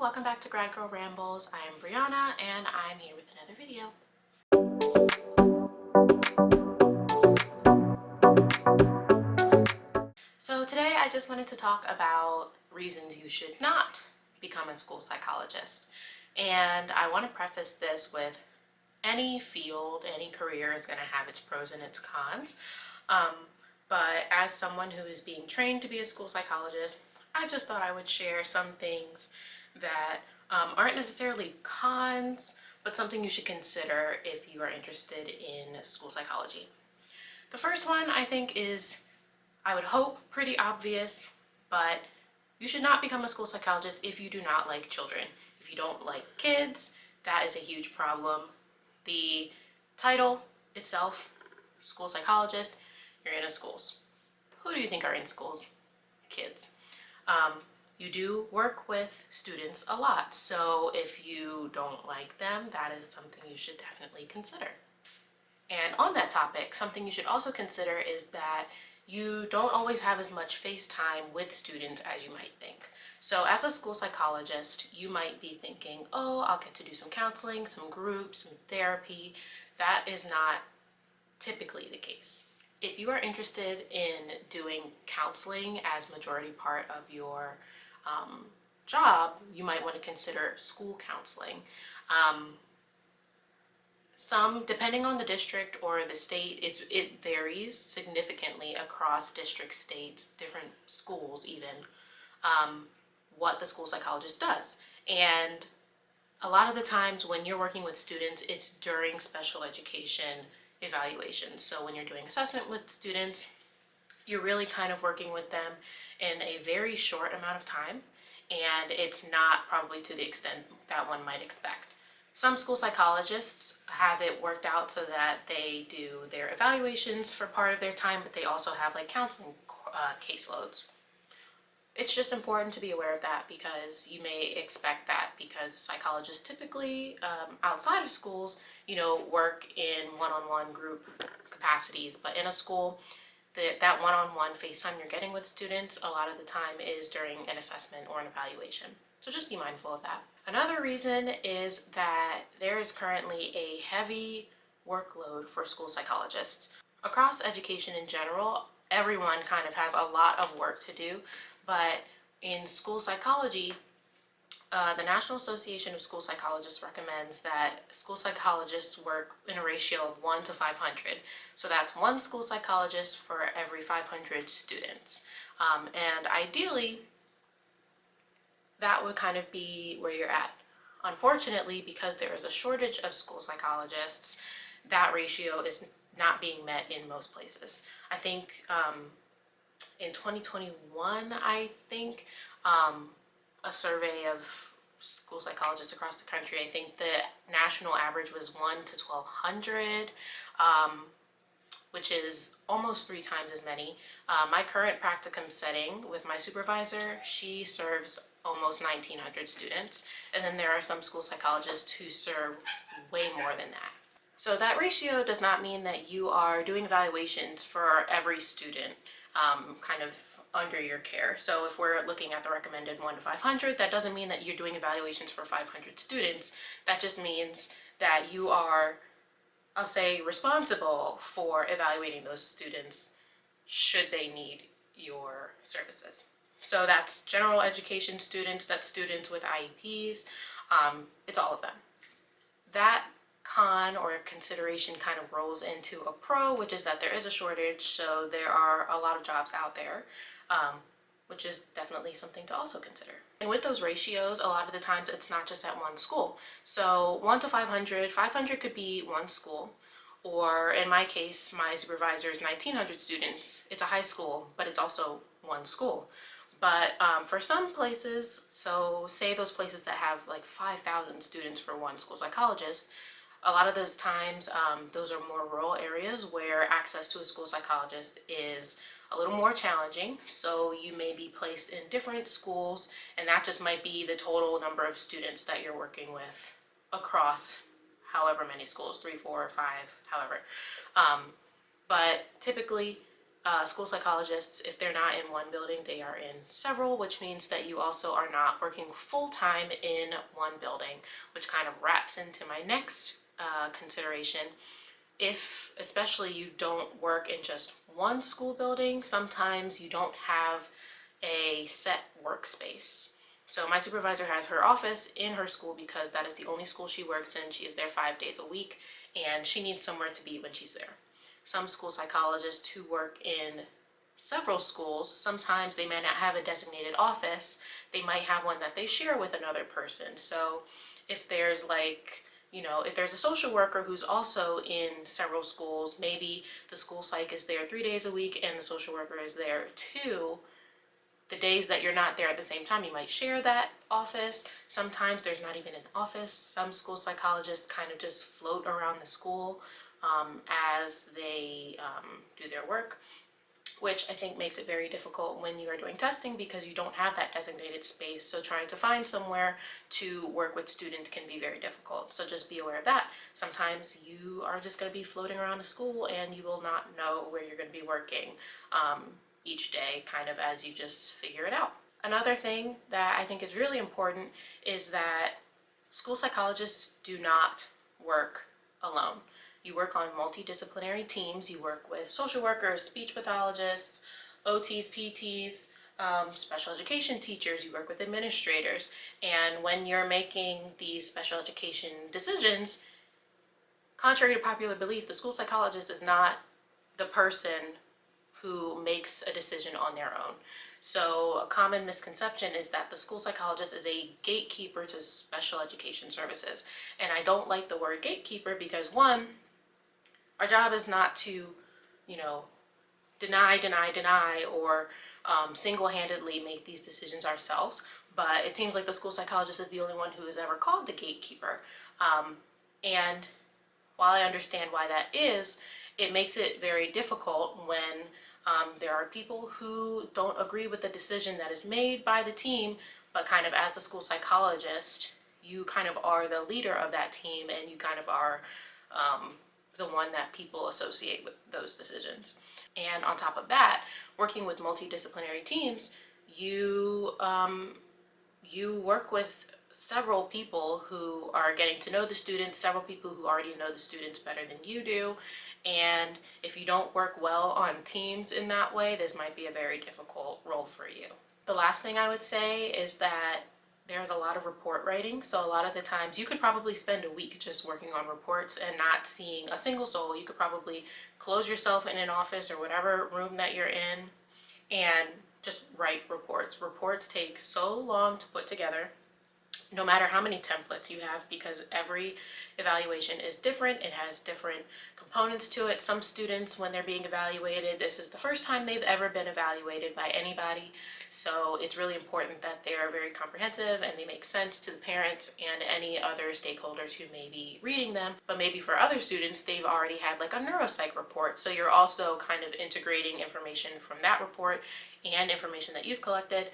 welcome back to GradGirlRambles. I'm Brianna and I'm here with another video. So today I just wanted to talk about reasons you should not become a school psychologist. And I want to preface this with any field, any career is going to have its pros and its cons. But as someone who is being trained to be a school psychologist, I just thought I would share some things that aren't necessarily cons, but something you should consider if you are interested in school psychology. The first one I think is, I would hope, pretty obvious, but you should not become a school psychologist if you do not like children. If you don't like kids, that is a huge problem. The title itself, school psychologist, you're in schools. Who do you think are in schools? Kids. You do work with students a lot, so if you don't like them, that is something you should definitely consider. And on that topic, something you should also consider is that you don't always have as much face time with students as you might think. So as a school psychologist, you might be thinking, oh, I'll get to do some counseling, some groups, some therapy. That is not typically the case. If you are interested in doing counseling as majority part of your job, you might want to consider school counseling. Depending on the district or the state, it varies significantly across districts, states, different schools even, what the school psychologist does. And a lot of the times when you're working with students, it's during special education evaluations. So when you're doing assessment with students, you're really kind of working with them in a very short amount of time, and it's not probably to the extent that one might expect. Some school psychologists have it worked out so that they do their evaluations for part of their time, but they also have like counseling caseloads. It's just important to be aware of that because you may expect that because psychologists typically outside of schools, work in one-on-one group capacities, but in a school, that one-on-one face time you're getting with students a lot of the time is during an assessment or an evaluation. So just be mindful of that. Another reason is that there is currently a heavy workload for school psychologists. Across education in general, everyone kind of has a lot of work to do, but in school psychology, the National Association of School Psychologists recommends that school psychologists work in a ratio of 1 to 500. So that's one school psychologist for every 500 students. And ideally, that would kind of be where you're at. Unfortunately, because there is a shortage of school psychologists, that ratio is not being met in most places. I think in 2021, a survey of school psychologists across the country, I think the national average was 1 to 1,200, which is almost 3 times as many. My current practicum setting with my supervisor, she serves almost 1,900 students, and then there are some school psychologists who serve way more than that. So that ratio does not mean that you are doing evaluations for every student kind of under your care. So if we're looking at the recommended 1 to 500, that doesn't mean that you're doing evaluations for 500 students. That just means that you are, I'll say, responsible for evaluating those students should they need your services. So that's general education students, that's students with IEPs, it's all of them. That con or consideration kind of rolls into a pro, which is that there is a shortage, so there are a lot of jobs out there, which is definitely something to also consider. And with those ratios, a lot of the times it's not just at one school. So 1 to 500, 500 could be one school, or in my case, my supervisor is 1,900 students. It's a high school, but it's also one school. But for some places, so say those places that have like 5,000 students for one school psychologist, a lot of those times, those are more rural areas where access to a school psychologist is a little more challenging. So you may be placed in different schools, and that just might be the total number of students that you're working with across however many schools, 3, 4, 5, however. But typically, school psychologists, if they're not in one building, they are in several, which means that you also are not working full-time in one building, which kind of wraps into my next consideration. If especially you don't work in just one school building, sometimes you don't have a set workspace. So my supervisor has her office in her school because that is the only school she works in. She is there 5 days a week, and she needs somewhere to be when she's there. Some school psychologists who work in several schools, sometimes they may not have a designated office. They might have one that they share with another person. So if there's if there's a social worker who's also in several schools, maybe the school psych is there 3 days a week and the social worker is there too. The days that you're not there at the same time, you might share that office. Sometimes there's not even an office. Some school psychologists kind of just float around the school as they do their work, which I think makes it very difficult when you are doing testing because you don't have that designated space. So trying to find somewhere to work with students can be very difficult. So just be aware of that. Sometimes you are just going to be floating around the school and you will not know where you're going to be working each day, kind of as you just figure it out. Another thing that I think is really important is that school psychologists do not work alone. You work on multidisciplinary teams. You work with social workers, speech pathologists, OTs, PTs, special education teachers. You work with administrators. And when you're making these special education decisions, contrary to popular belief, the school psychologist is not the person who makes a decision on their own. So a common misconception is that the school psychologist is a gatekeeper to special education services. And I don't like the word gatekeeper because, one, our job is not to, deny, or single-handedly make these decisions ourselves. But it seems like the school psychologist is the only one who is ever called the gatekeeper. And while I understand why that is, it makes it very difficult when there are people who don't agree with the decision that is made by the team, but kind of as the school psychologist, you kind of are the leader of that team and you kind of are the one that people associate with those decisions. And on top of that, working with multidisciplinary teams, you work with several people who are getting to know the students, several people who already know the students better than you do. And if you don't work well on teams in that way, this might be a very difficult role for you. The last thing I would say is that there's a lot of report writing. So a lot of the times you could probably spend a week just working on reports and not seeing a single soul. You could probably close yourself in an office or whatever room that you're in and just write reports. Reports take so long to put together, no matter how many templates you have, because every evaluation is different. It has different components to it. Some students, when they're being evaluated, this is the first time they've ever been evaluated by anybody. So it's really important that they are very comprehensive and they make sense to the parents and any other stakeholders who may be reading them. But maybe for other students, they've already had like a neuropsych report. So you're also kind of integrating information from that report and information that you've collected,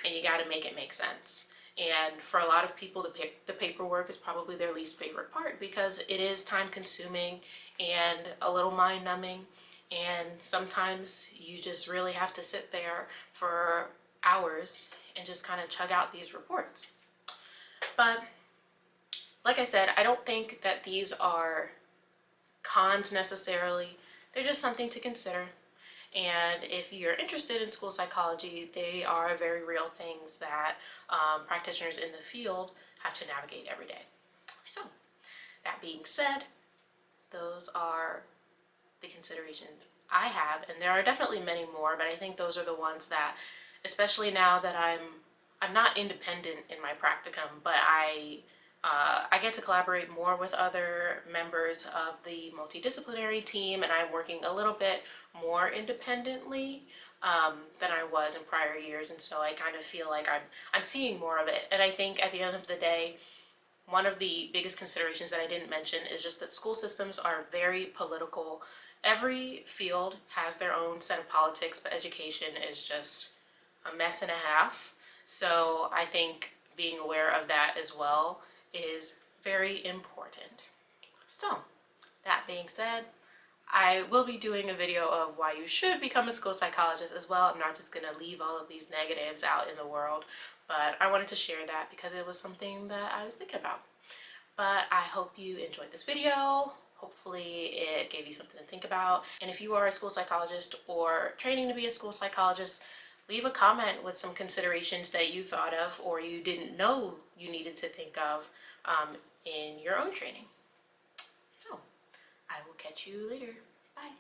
and you got to make it make sense. And for a lot of people, the paperwork is probably their least favorite part because it is time consuming and a little mind numbing. And sometimes you just really have to sit there for hours and just kind of chug out these reports. But like I said, I don't think that these are cons necessarily. They're just something to consider. And if you're interested in school psychology, they are very real things that practitioners in the field have to navigate every day. So, that being said, those are the considerations I have, and there are definitely many more, but I think those are the ones that, especially now that I'm not independent in my practicum, but I get to collaborate more with other members of the multidisciplinary team, and I'm working a little bit more independently than I was in prior years, and so I kind of feel like I'm seeing more of it. And I think at the end of the day, one of the biggest considerations that I didn't mention is just that school systems are very political. Every field has their own set of politics, but education is just a mess and a half. So I think being aware of that as well is very important. So, that being said, I will be doing a video of why you should become a school psychologist as well. I'm not just going to leave all of these negatives out in the world, but I wanted to share that because it was something that I was thinking about. But I hope you enjoyed this video. Hopefully it gave you something to think about. And if you are a school psychologist or training to be a school psychologist, leave a comment with some considerations that you thought of or you didn't know you needed to think of in your own training. So I will catch you later. Bye.